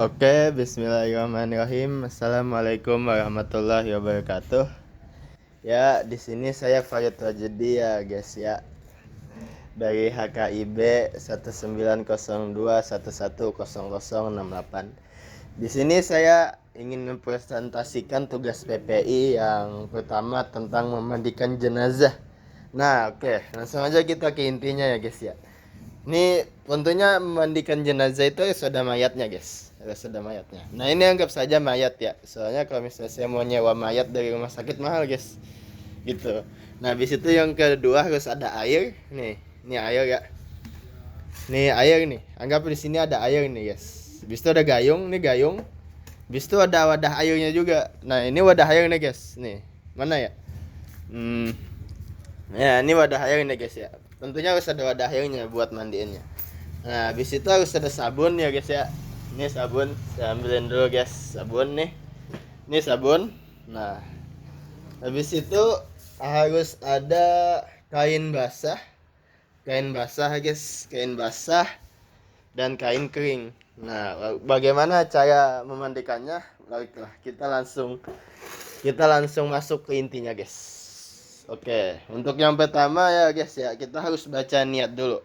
Oke, bismillahirrahmanirrahim. Assalamualaikum warahmatullahi wabarakatuh. Ya, di sini saya Farid Rajedi ya, guys ya. Dari HKIB 1902110068. Di sini saya ingin mempresentasikan tugas PPI yang pertama tentang memandikan jenazah. Nah, oke, langsung aja kita ke intinya ya, guys ya. Ini tentunya memandikan jenazah itu sudah mayatnya, guys. Sudah mayatnya. Nah, ini anggap saja mayat ya. Soalnya kalau misalnya saya mau nyewa mayat dari rumah sakit mahal, guys. Gitu. Nah, habis itu yang kedua harus ada air. Nih, ini air ya. Nih air nih. Anggap di sini ada air nih, guys. Habis itu ada gayung, nih gayung. Habis itu ada wadah airnya juga. Nah, ini wadah air nih, guys. Nih. Mana ya? Hmm. Ya, ini wadah air nih, guys ya. Tentunya harus ada wadah airnya buat mandiinnya. Nah, habis itu harus ada sabun ya, guys ya. Ini sabun, saya ambilin dulu, guys. Sabun nih. Ini sabun. Nah, habis itu harus ada kain basah. Kain basah, guys. Kain basah dan kain kering. Nah, bagaimana cara memandikannya? Baiklah, kita langsung masuk ke intinya, guys. Oke, untuk yang pertama ya, guys ya, kita harus baca niat dulu.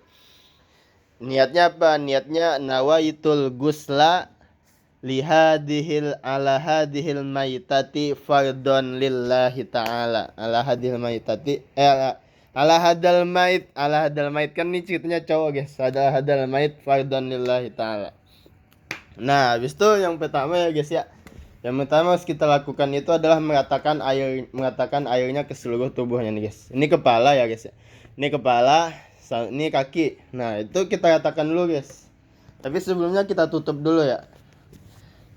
Niatnya apa? Niatnya nawaitul gusla lihadihil ala hadihil maitati fardon lillahi ta'ala. Ala hadihil maitati ala hadal mait kan ini ceritanya cowok, guys. Ala hadal mait fardon lillahi ta'ala. Nah, habis itu yang pertama ya, guys ya. Yang pertama harus kita lakukan itu adalah mengatakan airnya ke seluruh tubuhnya nih, guys. Ini kepala ya, guys ya. Ini kepala, ini kaki. Nah, itu kita katakan dulu, guys. Tapi sebelumnya kita tutup dulu ya.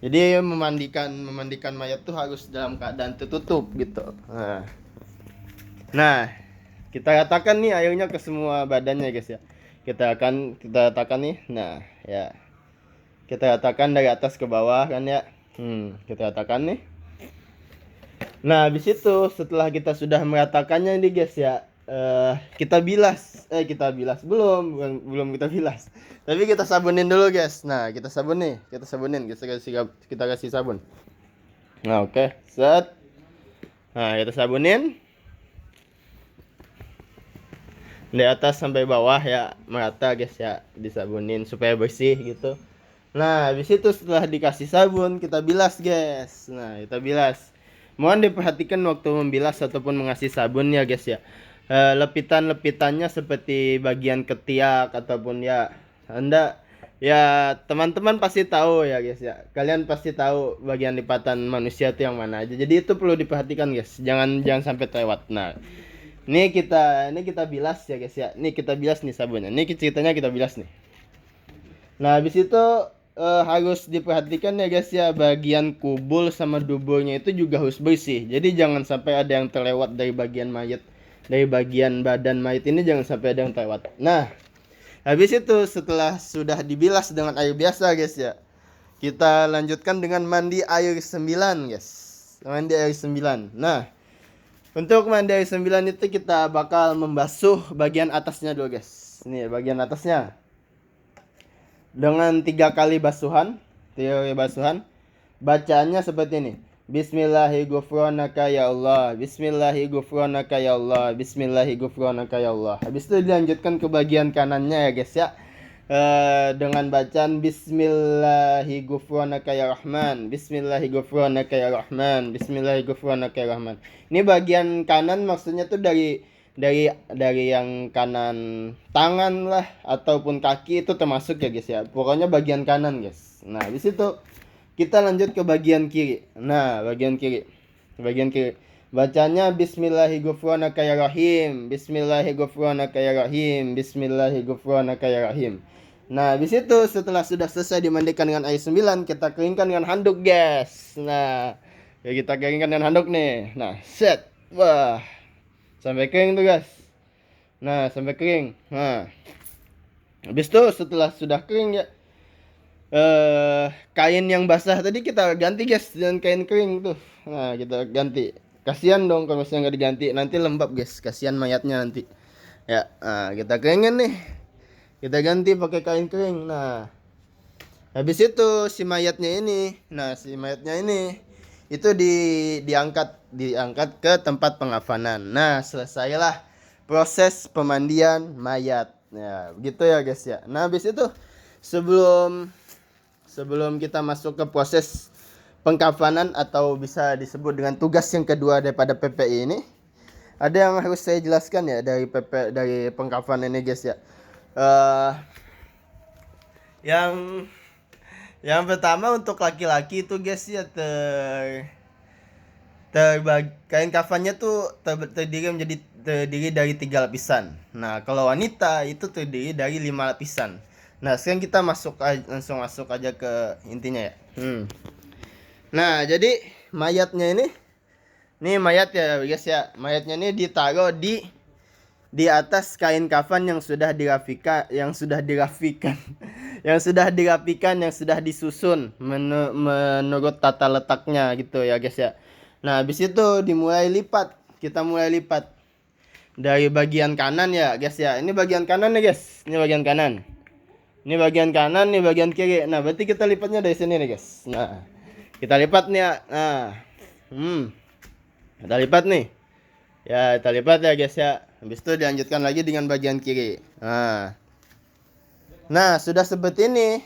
Jadi memandikan mayat tuh harus dalam keadaan tertutup gitu. Nah, kita katakan nih airnya ke semua badannya, guys ya. Kita katakan nih. Nah, ya. Kita katakan dari atas ke bawah kan ya. Kita katakan nih. Nah, habis itu setelah kita sudah meratakannya nih, guys ya, kita bilas. Belum kita bilas. Tapi kita sabunin dulu, guys. Nah, kita sabunin. Kita kasih sabun. Nah, oke. Set. Nah, kita sabunin. Dari atas sampai bawah ya, merata, guys ya, disabunin supaya bersih gitu. Nah, habis itu setelah dikasih sabun, kita bilas, guys. Nah, kita bilas. Mohon diperhatikan waktu membilas ataupun mengasih sabun ya, guys ya. Lepitan-lepitannya seperti bagian ketiak ataupun ya Anda ya teman-teman pasti tahu ya, guys ya. Kalian pasti tahu bagian lipatan manusia itu yang mana aja. Jadi itu perlu diperhatikan, guys. Jangan sampai terlewat. Nah, ini kita bilas ya, guys ya. Ini kita bilas nih sabunnya. Ini ceritanya kita bilas nih. Nah, habis itu harus diperhatikan ya, guys ya, bagian kubul sama duburnya itu juga harus bersih. Jadi jangan sampai ada yang terlewat dari bagian mayat, dari bagian badan mayat ini jangan sampai ada yang terlewat. Nah, habis itu setelah sudah dibilas dengan air biasa, guys ya, kita lanjutkan dengan mandi air 9, guys. Mandi air 9. Nah, untuk mandi air 9 itu kita bakal membasuh bagian atasnya dulu, guys. Ini bagian atasnya. Dengan 3 kali basuhan. Bacaannya seperti ini. Bismillahirrahmanirrahim ya Allah. Bismillahirrahmanirrahim ya Allah. Bismillahirrahmanirrahim ya Allah. Habis itu dilanjutkan ke bagian kanannya ya, guys ya. Dengan bacaan Bismillahirrahmanirrahim. Bismillahirrahmanirrahim. Bismillahirrahmanirrahim. Ini bagian kanan maksudnya tuh dari yang kanan tangan lah ataupun kaki itu termasuk ya, guys ya. Pokoknya bagian kanan, guys. Nah, habis itu kita lanjut ke bagian kiri. Nah, bagian kiri. Bacanya Bismillahirrahmanirrahim. Bismillahirrahmanirrahim. Bismillahirrahmanirrahim. Nah, habis itu setelah sudah selesai dimandikan dengan air 9, kita keringkan dengan handuk, guys. Nah, ya kita keringkan dengan handuk nih. Nah, set. Wah. Sampai kering tuh, guys. Nah, sampai kering. Nah, habis itu setelah sudah kering ya, kain yang basah tadi kita ganti, guys, dengan kain kering tuh. Nah, kita ganti. Kasihan dong kalau misalnya nggak diganti, nanti lembab, guys. Kasihan mayatnya nanti. Ya, nah, kita keringin nih. Kita ganti pakai kain kering. Nah, Habis itu si mayatnya ini, nah si mayatnya ini itu diangkat ke tempat pengafanan. Nah, selesailah proses pemandian mayat. Ya, begitu ya guys ya. Nah, habis itu sebelum sebelum kita masuk ke proses pengkafanan atau bisa disebut dengan tugas yang kedua daripada PPI ini, ada yang harus saya jelaskan ya dari pengkafanan ini guys ya. Eh yang yang pertama untuk laki-laki itu guys ya kain kafannya tuh terdiri dari 3 lapisan. Nah, kalau wanita itu terdiri dari 5 lapisan. Nah, sekarang kita langsung masuk aja ke intinya ya. Nah, jadi mayatnya ini mayat ya guys ya. Mayatnya ini ditaruh di atas kain kafan yang sudah dirapikan, yang sudah disusun menurut tata letaknya gitu ya guys ya. Nah, habis itu kita mulai lipat dari bagian kanan ya guys ya. Ini bagian kanan ya guys. Ini bagian kanan. Ini bagian kanan, ini bagian kiri. Nah, berarti kita lipatnya dari sini nih guys. Nah, kita lipat nih ya. Nah, kita lipat nih. Ya, kita lipat ya guys ya. Habis itu dilanjutkan lagi dengan bagian kiri. Nah, sudah seperti ini.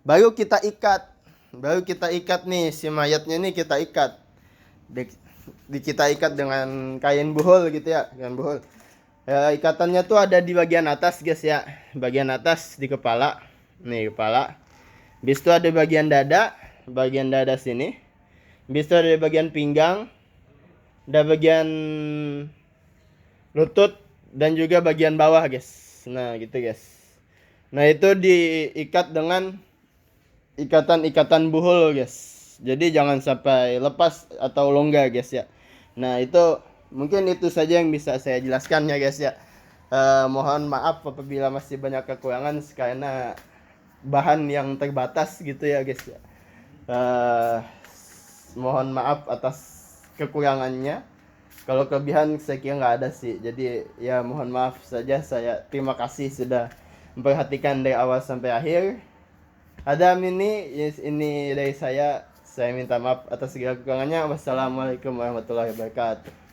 Baru kita ikat. Nih si mayatnya ini kita ikat. Kita ikat dengan kain buhol gitu ya, kain buhol. Ya, ikatannya tuh ada di bagian atas guys ya. Bagian atas di kepala. Nih kepala. Habis itu ada bagian dada sini. Habis itu ada bagian pinggang. Ada bagian lutut dan juga bagian bawah guys. Nah gitu guys. Nah itu diikat dengan ikatan buhul guys. Jadi jangan sampai lepas atau longgar guys ya. Nah itu mungkin itu saja yang bisa saya jelaskan ya guys ya. Mohon maaf apabila masih banyak kekurangan karena bahan yang terbatas gitu ya guys ya. Mohon maaf atas kekurangannya. Kalau kelebihan saya kira nggak ada sih. Jadi ya mohon maaf saja. Saya terima kasih sudah memperhatikan dari awal sampai akhir. Ada ini dari saya. Saya minta maaf atas segala kekurangannya. Wassalamualaikum warahmatullahi wabarakatuh.